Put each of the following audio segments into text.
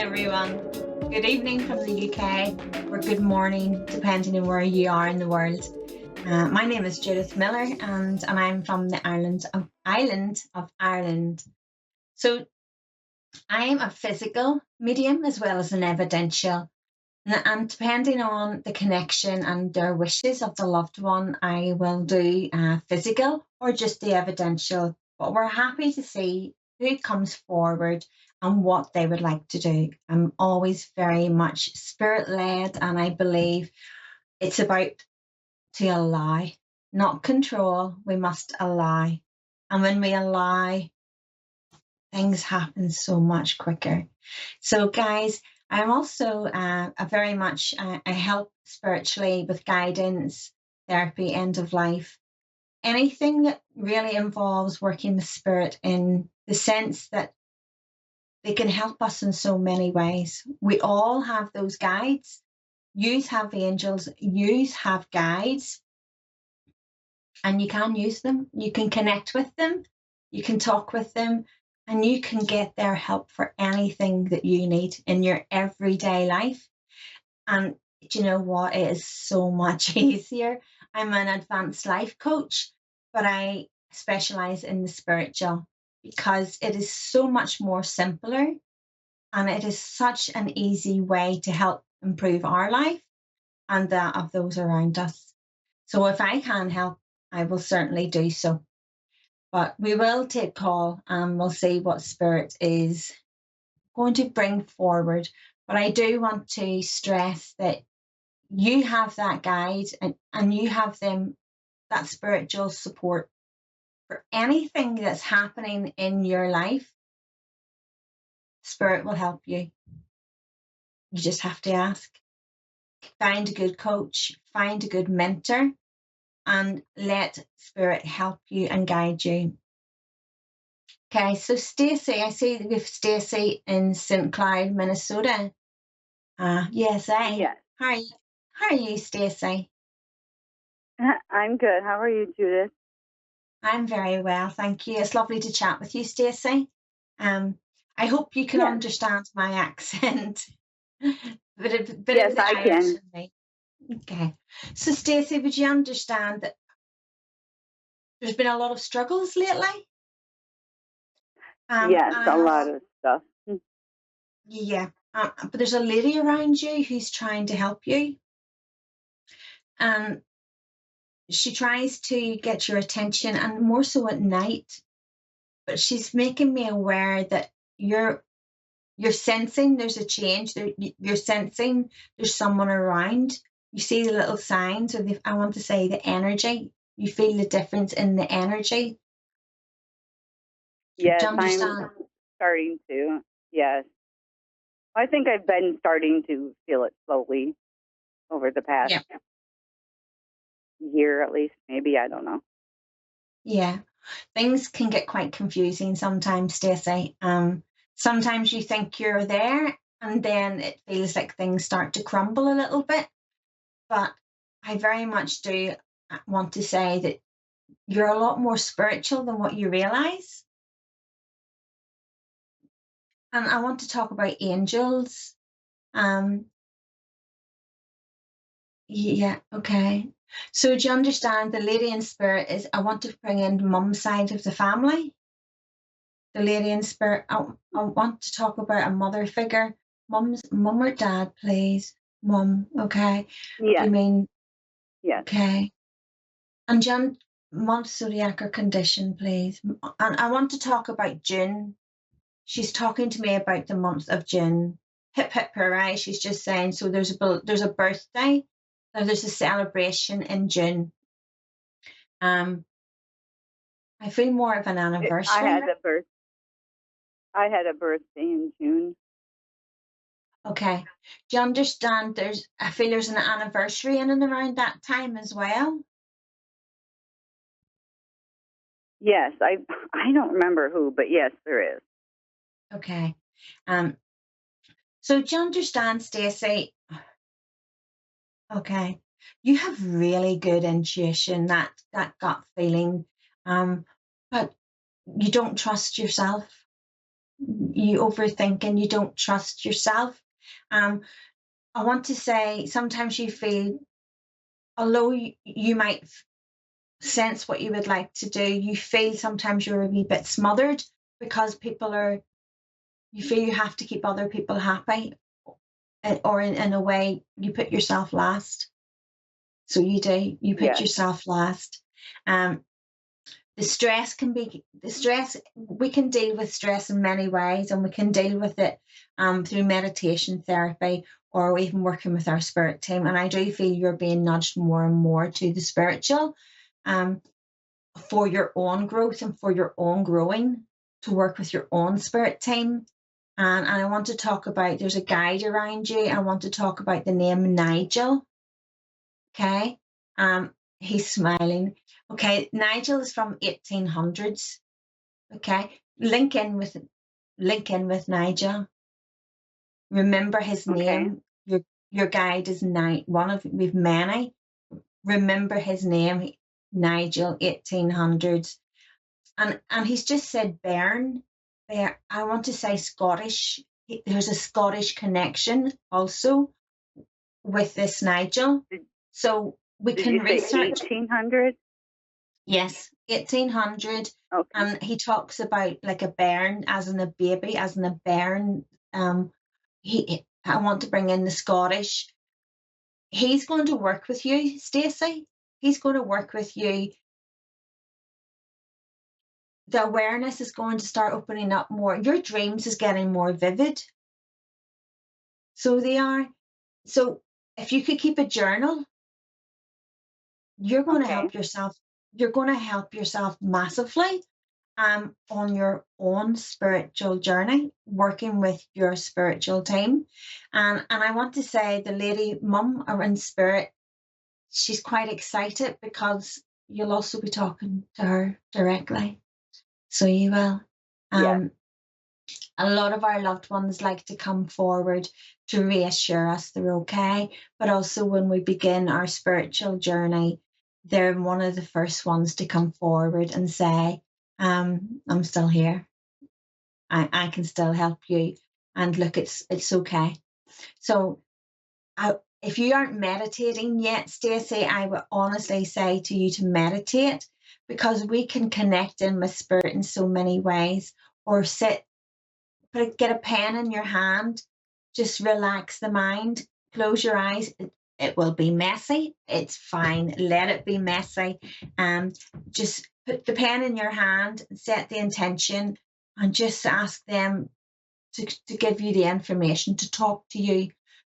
everyone. Good evening from the UK, or good morning, depending on where you are in the world. My name is Judith Millar, and I'm from the island of Ireland. So I am a physical medium as well as an evidential. And depending on the connection and their wishes of the loved one, I will do physical or just the evidential. But we're happy to see who comes forward and what they would like to do. I'm always very much spirit led, and I believe it's about to allow, not control. We must allow. And when we allow, things happen so much quicker. So, guys, I'm also a very much, I help spiritually with guidance, therapy, end of life, anything that really involves working with spirit in the sense that they can help us in so many ways. We all have those guides. You have angels, you have guides, and you can use them. You can connect with them, you can talk with them, and you can get their help for anything that you need in your everyday life. And do you know what? It is so much easier. I'm an advanced life coach, but I specialize in the spiritual because it is so much more simpler, and it is such an easy way to help improve our life and that of those around us. So if I can help, I will certainly do so. But we will take call and we'll see what spirit is going to bring forward. But I do want to stress that you have that guide, and you have them, that spiritual support for anything that's happening in your life. Spirit will help you. You just have to ask. Find a good coach, find a good mentor, and let spirit help you and guide you. Okay, so Stacey, I see that we have Stacey in St. Cloud, Minnesota. Yes, Yes. How are you, Stacey? I'm good. How are you, Judith? I'm very well, thank you. It's lovely to chat with you, Stacey. I hope you can understand my accent. Yes, I can. Okay. So, Stacey, would you understand that there's been a lot of struggles lately? Yes, a lot of stuff. Yeah. But there's a lady around you who's trying to help you. And she tries to get your attention, and more so at night. But she's making me aware that you're sensing there's a change. You're sensing there's someone around. You see the little signs, or I want to say the energy. You feel the difference in the energy. Yes, I'm starting to. Yes. I think I've been starting to feel it slowly over the past year, at least. Maybe, I don't know. Yeah. Things can get quite confusing sometimes, Stacey. Sometimes you think you're there, and then it feels like things start to crumble a little bit. But I very much do want to say that you're a lot more spiritual than what you realize. And I want to talk about angels. Yeah, okay. So do you understand the lady in spirit is, I want to bring in mum's side of the family. The lady in spirit, I want to talk about a mother figure. Mum or dad, please. Mum, okay. Yeah. Do you mean? Yeah. Okay. And Jan, month, zodiac, or condition, please. And I want to talk about June. She's talking to me about the month of June. Hip hip hooray! She's just saying. So there's a birthday. There's a celebration in June. I feel more of an anniversary. I had a birthday in June. Okay. Do you understand I feel there's an anniversary in and around that time as well? Yes, I don't remember who, but yes, there is. Okay. So do you understand, Stacey? Okay. You have really good intuition, that gut feeling. But you don't trust yourself. you overthink and you don't trust yourself. I want to say sometimes you feel, although you might sense what you would like to do, you feel sometimes you're a wee bit smothered because you feel you have to keep other people happy, or in a way, you put yourself last. So you do, you put Yes. yourself last. Um, the stress, we can deal with stress in many ways, and we can deal with it through meditation therapy or even working with our spirit team. And I do feel you're being nudged more and more to the spiritual for your own growth and for your own growing, to work with your own spirit team. And I want to talk about, there's a guide around you. I want to talk about the name Nigel. Okay. He's smiling. Okay. Nigel is from 1800s. Okay. Link in with Nigel. Remember his name. Your guide is one of, we've many. Remember his name, Nigel, 1800s. And he's just said Bern. I want to say Scottish. There's a Scottish connection also with this Nigel. So we Did can you say research. 1800? Yes, 1800. Okay. And he talks about like a bairn, as in a baby, as in a bairn. I want to bring in the Scottish. He's going to work with you, Stacey. He's going to work with you. The awareness is going to start opening up more. Your dreams is getting more vivid. So they are. So if you could keep a journal, you're going to help yourself. You're going to help yourself massively on your own spiritual journey, working with your spiritual team. And I want to say the lady mum in spirit, she's quite excited because you'll also be talking to her directly. So you will. Yes. A lot of our loved ones like to come forward to reassure us they're okay. But also when we begin our spiritual journey, they're one of the first ones to come forward and say, I'm still here. I can still help you. And look, it's okay. So if you aren't meditating yet, Stacey, I would honestly say to you to meditate, because we can connect in with spirit in so many ways. Or get a pen in your hand, just relax the mind, close your eyes. It will be messy. It's fine. Let it be messy. Just put the pen in your hand, set the intention, and just ask them to give you the information, to talk to you.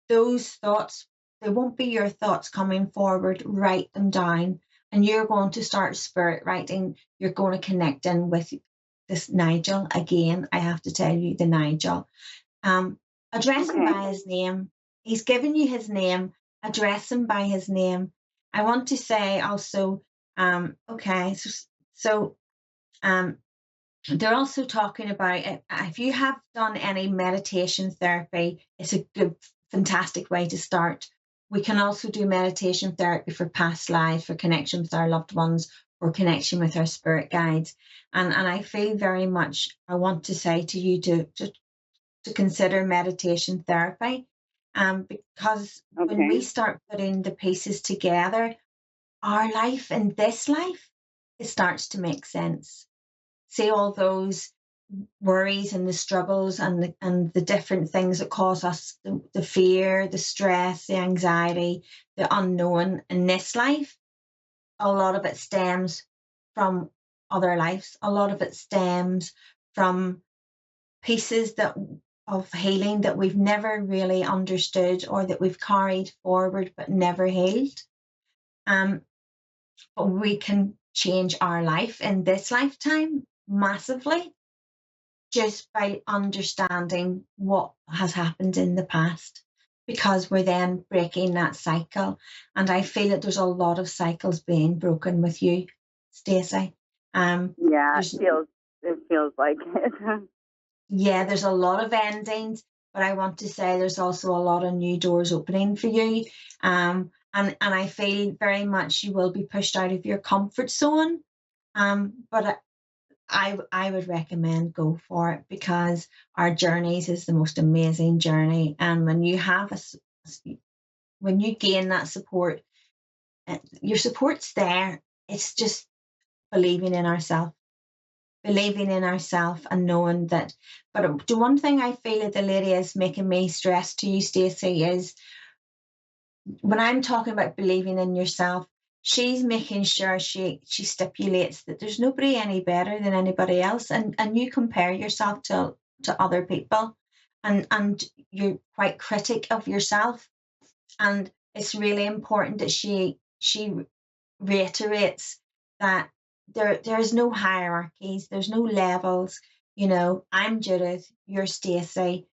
Those thoughts, they won't be your thoughts coming forward. Write them down, and you're going to start spirit writing. You're going to connect in with this Nigel again. I have to tell you, the Nigel. Address him by his name. He's given you his name. Address him by his name. I want to say also, they're also talking about if you have done any meditation therapy, it's a good, fantastic way to start. We can also do meditation therapy for past lives, for connection with our loved ones, or connection with our spirit guides. And I feel very much, I want to say to you to consider meditation therapy, because when we start putting the pieces together, our life and this life, it starts to make sense. See all those worries and the struggles and the different things that cause us the fear, the stress, the anxiety, the unknown in this life. A lot of it stems from other lives. A lot of it stems from pieces of healing that we've never really understood, or that we've carried forward but never healed. But we can change our life in this lifetime massively just by understanding what has happened in the past, because we're then breaking that cycle. And I feel that there's a lot of cycles being broken with you, Stacey. Yeah, it feels like it. Yeah, there's a lot of endings, but I want to say there's also a lot of new doors opening for you. And I feel very much you will be pushed out of your comfort zone. But I would recommend go for it, because our journeys is the most amazing journey. And when you have when you gain that support, your support's there. It's just believing in ourselves, and knowing that. But the one thing I feel that the lady is making me stress to you, Stacey, is when I'm talking about believing in yourself, she's making sure she stipulates that there's nobody any better than anybody else, and you compare yourself to other people, and you're quite critic of yourself, and it's really important that she reiterates that there is no hierarchies, there's no levels. I'm Judith, you're Stacey.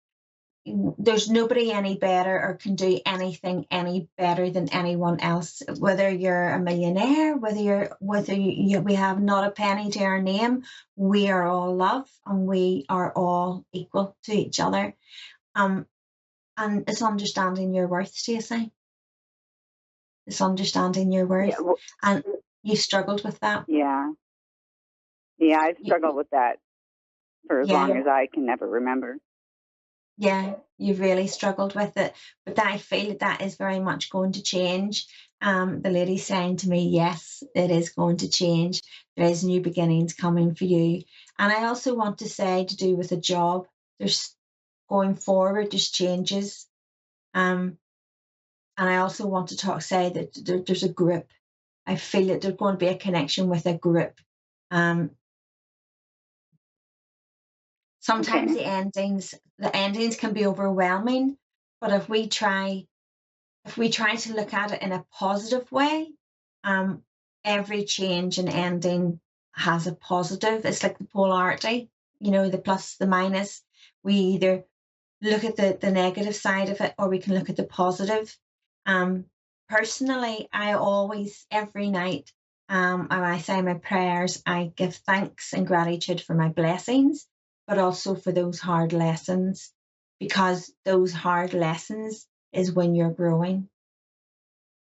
There's nobody any better or can do anything any better than anyone else. Whether you're a millionaire, we have not a penny to our name, we are all love, and we are all equal to each other. And it's understanding your worth, Stacey. It's understanding your worth. Yeah, well, And you struggled with that. yeah. I've struggled with that for as long as I can never remember. Yeah, you've really struggled with it, but I feel that is very much going to change. The lady's saying to me, yes, it is going to change. There is new beginnings coming for you. And I also want to say, to do with a job, there's going forward, there's changes. And I also want to say that there's a group. I feel that there's going to be a connection with a group. Sometimes Okay. the endings can be overwhelming, but if we try to look at it in a positive way, every change and ending has a positive. It's like the polarity, the plus, the minus. We either look at the negative side of it, or we can look at the positive. Personally, I always, every night, when I say my prayers, I give thanks and gratitude for my blessings, but also for those hard lessons, because those hard lessons is when you're growing.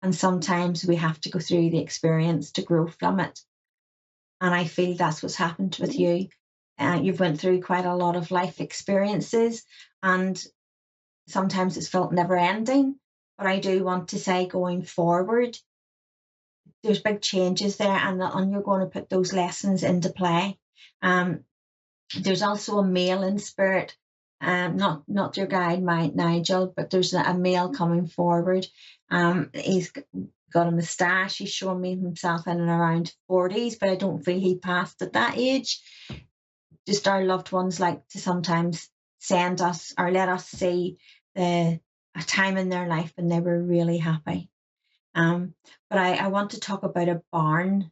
And sometimes we have to go through the experience to grow from it. And I feel that's what's happened with you. You've went through quite a lot of life experiences, and sometimes it's felt never ending. But I do want to say, going forward, there's big changes there, and you're going to put those lessons into play. There's also a male in spirit, not your guide, Nigel, but there's a male coming forward. He's got a moustache. He's showing me himself in and around 40s, but I don't feel he passed at that age. Just our loved ones like to sometimes send us or let us see a time in their life when they were really happy. But I want to talk about a barn,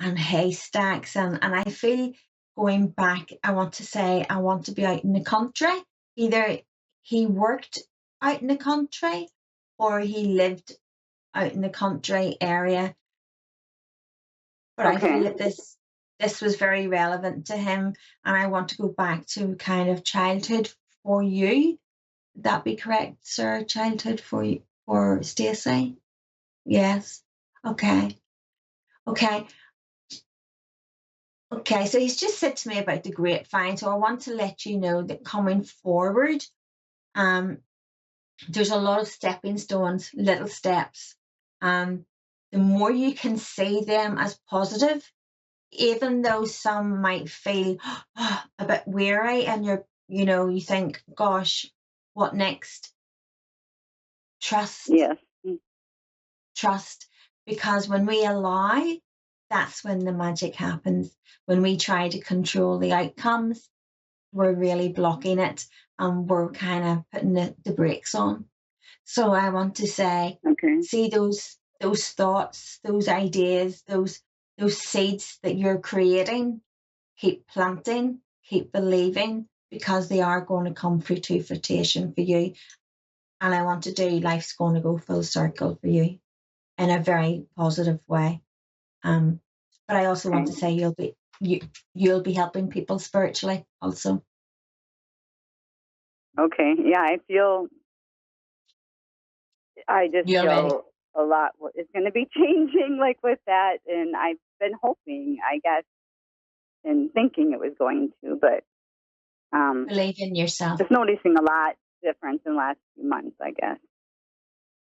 and haystacks, and I feel, going back, I want to say I want to be out in the country. Either he worked out in the country, or he lived out in the country area. But I feel that this was very relevant to him, and I want to go back to kind of childhood for you. Would that be correct, sir? Childhood for Stacey? Yes. Okay. Okay. Okay. So he's just said to me about the grapevine. So I want to let you know that coming forward, there's a lot of stepping stones, little steps. The more you can see them as positive, even though some might feel a bit weary, and you think, gosh, what next? Trust. Yes. Trust, because when we allow, that's when the magic happens. When we try to control the outcomes, we're really blocking it, and we're kind of putting the brakes on. So I want to say, see those thoughts, those ideas, those seeds that you're creating, keep planting, keep believing, because they are going to come through to fruition for you. And I want to do, life's going to go full circle for you in a very positive way. But I also want to say you'll be helping people spiritually also. Okay. Yeah, I just feel a lot is going to be changing, like with that, and I been hoping, I guess, and thinking it was going to, but Believe in yourself. just noticing a lot difference in the last few months, I guess.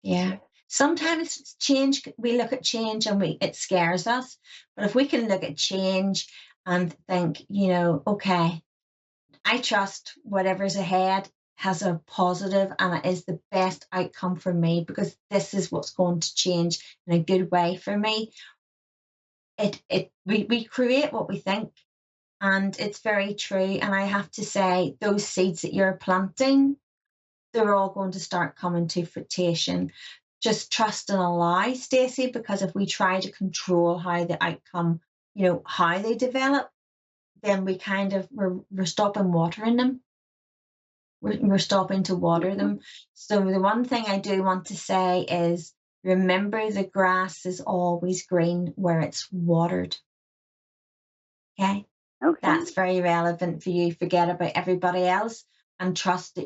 Yeah. Sometimes change, we look at change and it scares us. But if we can look at change and think, okay, I trust whatever's ahead has a positive and it is the best outcome for me because this is what's going to change in a good way for me. We create what we think, and it's very true. And I have to say, those seeds that you're planting, they're all going to start coming to fruition. Just trust and allow, Stacey, because if we try to control how the outcome, how they develop, then we're stopping watering them. We're stopping to water them. So the one thing I do want to say is remember the grass is always green where it's watered. Okay? Okay. That's very relevant for you. Forget about everybody else and trust that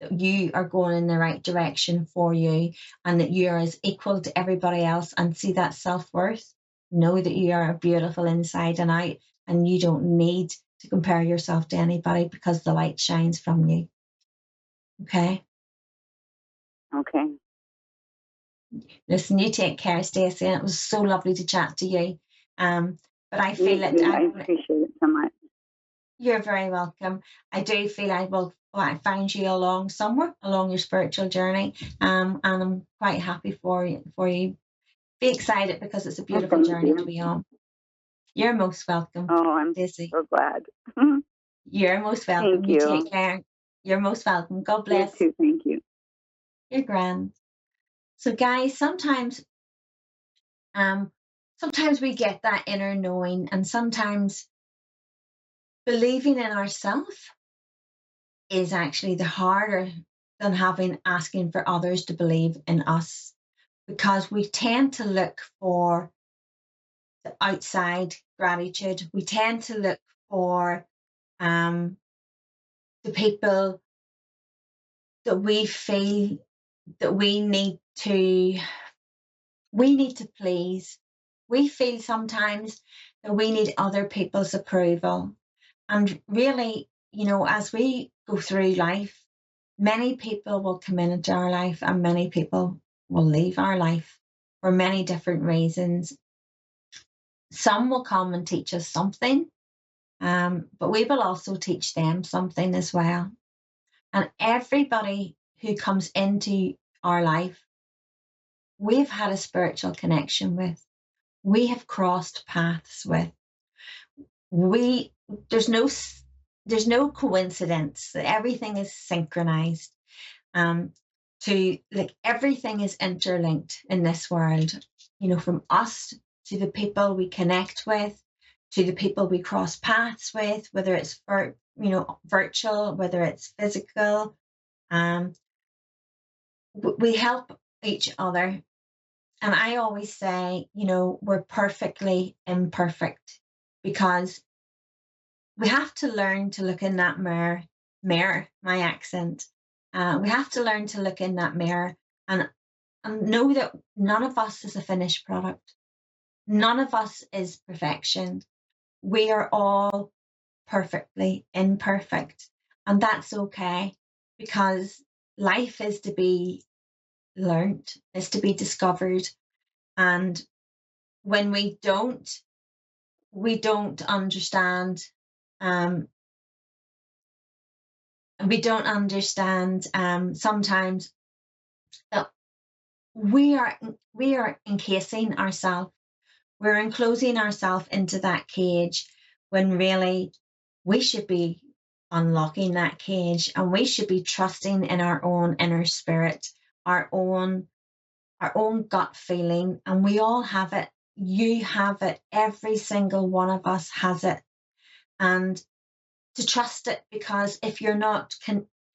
that you are going in the right direction for you and that you are as equal to everybody else, and see that self-worth. Know that you are beautiful inside and out, and you don't need to compare yourself to anybody because the light shines from you. Okay? Okay. Listen, you take care, Stacey, and it was so lovely to chat to you. But I feel that I appreciate it so much. You're very welcome. I do feel I find you somewhere along your spiritual journey. And I'm quite happy for you. Be excited because it's a beautiful journey to be on. You're most welcome. Oh, I'm Stacey. so glad. You're most welcome. Thank you. Take care. You're most welcome. God bless. You too. Thank you. You're grand. So guys, sometimes we get that inner knowing, and sometimes believing in ourselves is actually the harder than asking for others to believe in us, because we tend to look for the outside gratitude. We tend to look for the people that we feel that we need to please. We feel sometimes that we need other people's approval. And really, as we go through life, many people will come into our life and many people will leave our life for many different reasons. Some will come and teach us something, but we will also teach them something as well. And everybody who comes into our life, we've had a spiritual connection with. We have crossed paths with. There's no coincidence that everything is synchronized. Everything is interlinked in this world, from us to the people we connect with, to the people we cross paths with, whether it's virtual, whether it's physical. We help each other. And I always say, we're perfectly imperfect, because we have to learn to look in that mirror, my accent. We have to learn to look in that mirror and know that none of us is a finished product. None of us is perfection. We are all perfectly imperfect. And that's okay, because life is to be learned, is to be discovered. And when we don't understand, sometimes that we are encasing ourselves. We're enclosing ourselves into that cage, when really we should be unlocking that cage, and we should be trusting in our own inner spirit, our own gut feeling. And we all have it. You have it. Every single one of us has it. And to trust it, because if you're not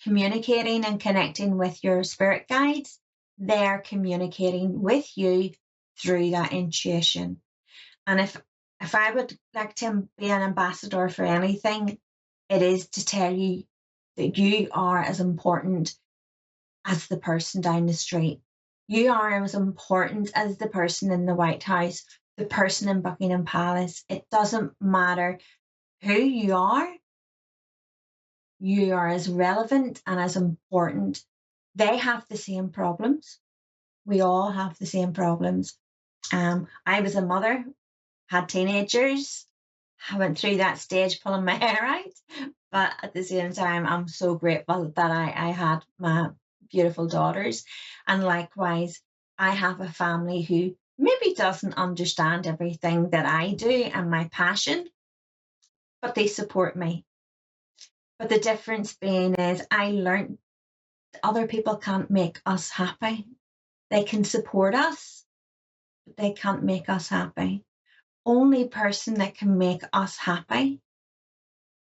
communicating and connecting with your spirit guides, they're communicating with you through that intuition. And if I would like to be an ambassador for anything, it is to tell you that you are as important as the person down the street. You are as important as the person in the White House. the person in Buckingham Palace. It doesn't matter who you are as relevant and as important. They have the same problems. We all have the same problems. I was a mother, had teenagers, I went through that stage pulling my hair out, but at the same time, I'm so grateful that I had my beautiful daughters. And likewise, I have a family who maybe doesn't understand everything that I do and my passion, but they support me. But the difference being is I learned other people can't make us happy. They can support us, but they can't make us happy. Only person that can make us happy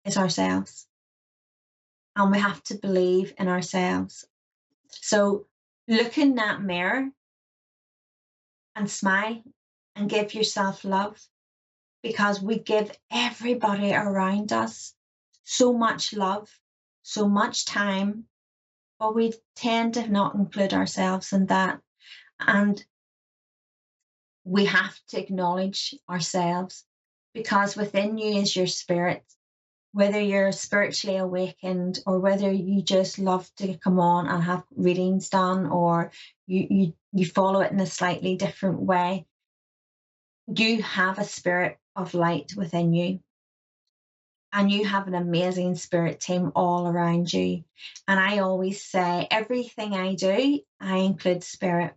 is ourselves. And we have to believe in ourselves. So look in that mirror and smile and give yourself love, because we give everybody around us so much love, so much time, but we tend to not include ourselves in that. And we have to acknowledge ourselves, because within you is your spirit. Whether you're spiritually awakened or whether you just love to come on and have readings done, or you follow it in a slightly different way, you have a spirit of light within you. And you have an amazing spirit team all around you. And I always say everything I do, I include spirit,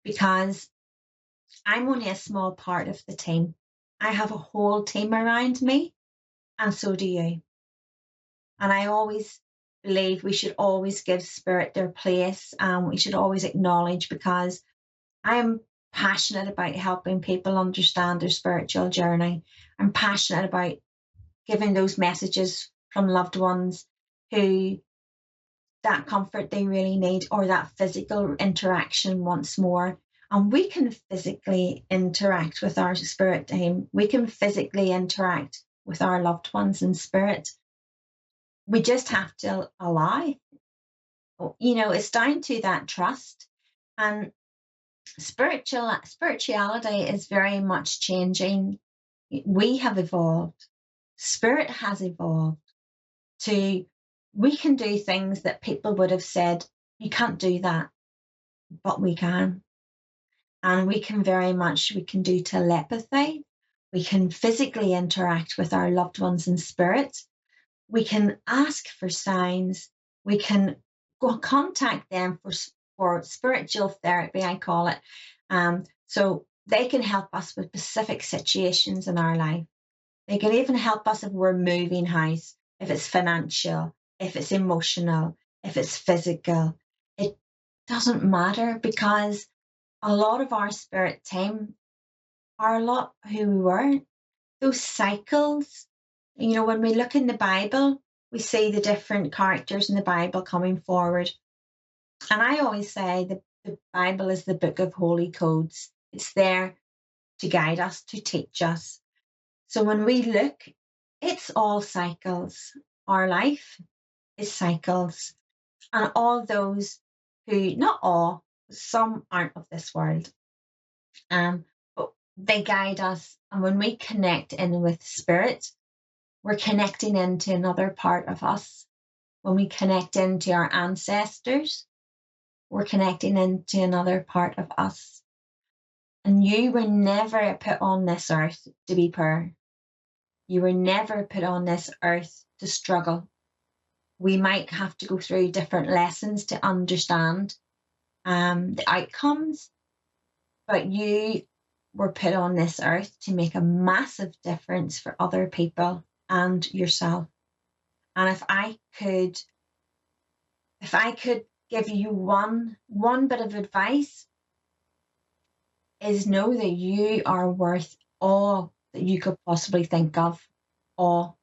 because I'm only a small part of the team. I have a whole team around me, and so do you. And I always believe we should always give spirit their place, and we should always acknowledge, because I'm passionate about helping people understand their spiritual journey. I'm passionate about giving those messages from loved ones who that comfort they really need, or that physical interaction once more. And we can physically interact with our spirit team. We can physically interact with our loved ones in spirit. We just have to allow. It's down to that trust. And spirituality is very much changing. We have evolved. Spirit has evolved to, we can do things that people would have said, you can't do that, but we can. And we can do telepathy. We can physically interact with our loved ones in spirit. We can ask for signs. We can go contact them for spiritual therapy, I call it. So they can help us with specific situations in our life. They can even help us if we're moving house, if it's financial, if it's emotional, if it's physical. It doesn't matter, because a lot of our spirit team are a lot who we were. Those cycles, when we look in the Bible, we see the different characters in the Bible coming forward. And I always say the Bible is the book of holy codes. It's there to guide us, to teach us. So when we look, it's all cycles. Our life is cycles. And all those who, not all, some aren't of this world, but they guide us. And when we connect in with spirit, we're connecting into another part of us. When we connect into our ancestors, we're connecting into another part of us. And you were never put on this earth to be poor. You were never put on this earth to struggle. We might have to go through different lessons to understand the outcomes, but you were put on this earth to make a massive difference for other people and yourself. And if I could give you one bit of advice, is know that you are worth all that you could possibly think of, all.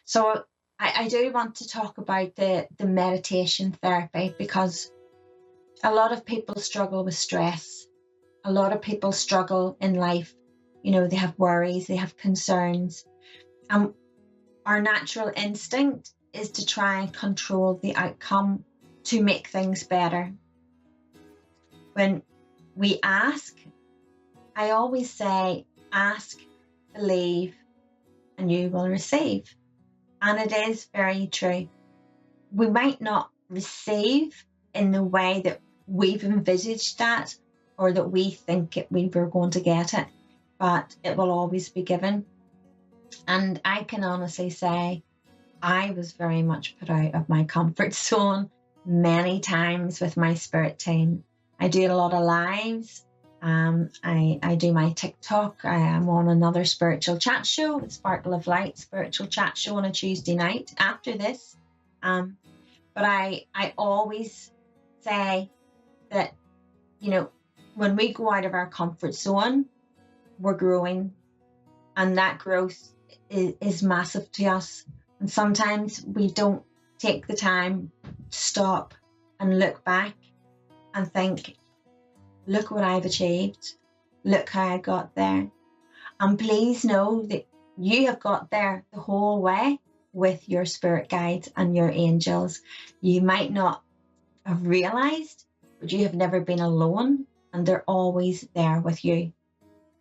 So I do want to talk about the meditation therapy, because a lot of people struggle with stress. A lot of people struggle in life. They have worries, they have concerns. And our natural instinct is to try and control the outcome to make things better. When we ask I always say, ask, believe, and you will receive. And it is very true. We might not receive in the way that we've envisaged that, or that we think we were going to get it, but it will always be given. And I can honestly say, I was very much put out of my comfort zone many times with my spirit team. I do a lot of lives. I do my TikTok. I am on another spiritual chat show, the Sparkle of Light spiritual chat show on a Tuesday night after this. But I always say that, when we go out of our comfort zone, we're growing, and that growth is massive to us. And sometimes we don't take the time to stop and look back and think, look what I've achieved. Look how I got there. And please know that you have got there the whole way with your spirit guides and your angels. You might not have realized, but you have never been alone, and they're always there with you.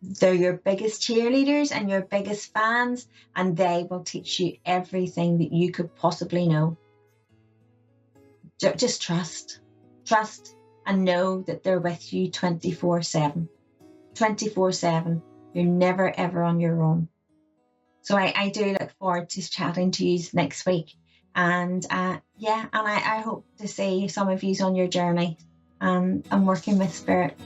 They're your biggest cheerleaders and your biggest fans, and they will teach you everything that you could possibly know. Just trust, and know that they're with you 24/7. 24/7. You're never ever on your own. So I do look forward to chatting to you next week. And I hope to see some of you on your journey and working with spirit.